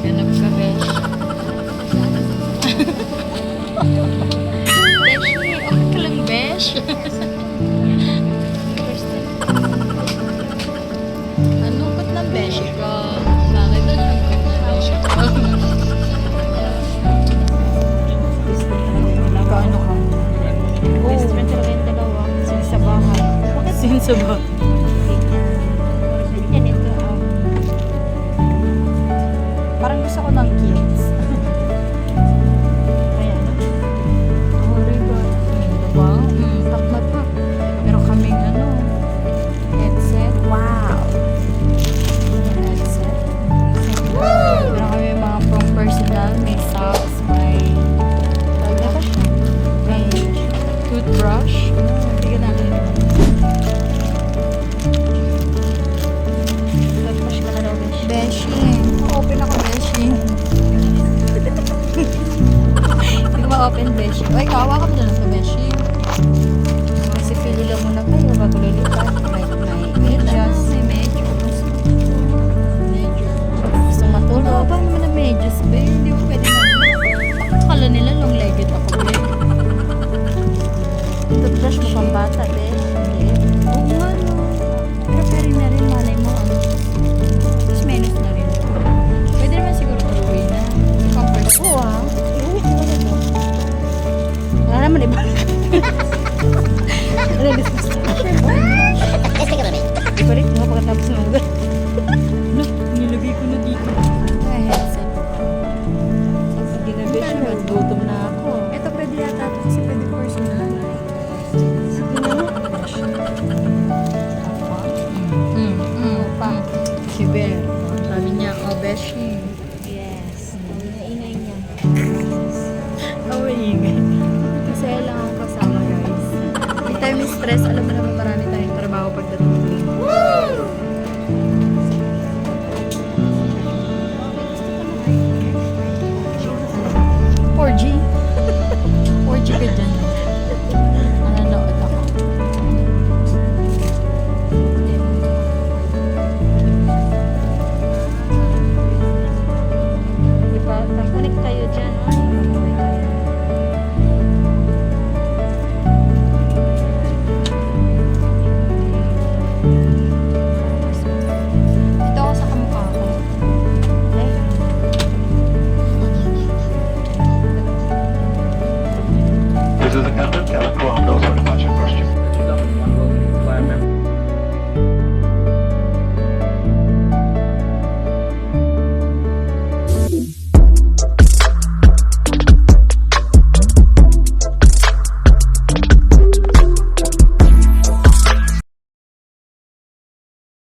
Ganap ka, besh. Besh, okay ka lang, besh. Ano ba't ng besh ka? Bakit ang besh ka? Kaano ka? Best friend talaga yung dalawa. Since sa bahay. Since sa ba? Yan ito. Parang gusto ko ng kids. Ayan. Oh, ribbon. Diba? Pak na pak. Pero kaming ano, headset. Wow! Headset. Meron kami mga pang personal. May socks, may may toothbrush. Tignan natin. Toothbrush ka na daw, besh. Beshi. Open ako, Beshi. Hindi ko ma-open, besh. Uy, kawa ka pa dyan sa besh. Kasi pili lang muna kayo bago lilipat. May medyas. May medyo. Medyo. Gusto Ano matulog. ba naman na medyas, be? Hindi ko pwede na. Akala nila long-legged ako, be. Toothbrush mo pang bata, Besh. Hindi. Oo nga, no. Pero pwede na rin, malay mo, ano. Tapos menos na rin. Pwede naman siguro uwi na. Pang first. Oo ah. Iuwi ko na ito. Wala naman iba. Ano yung discuss? Balik mo pagkatapos ng mga. No, nilagay ko na dito. Ay, headset. Sige na, Besh. Gutom na ako. Ito pwede yata ito kasi pwede personal. Sige na. Pa. Si Bear. Sabi niya, oh, Beshi. Yes. Ang ingay niya. Oh, ingay. Masaya lang ako kasama, guys. Hindi tayo may stress. Alam mo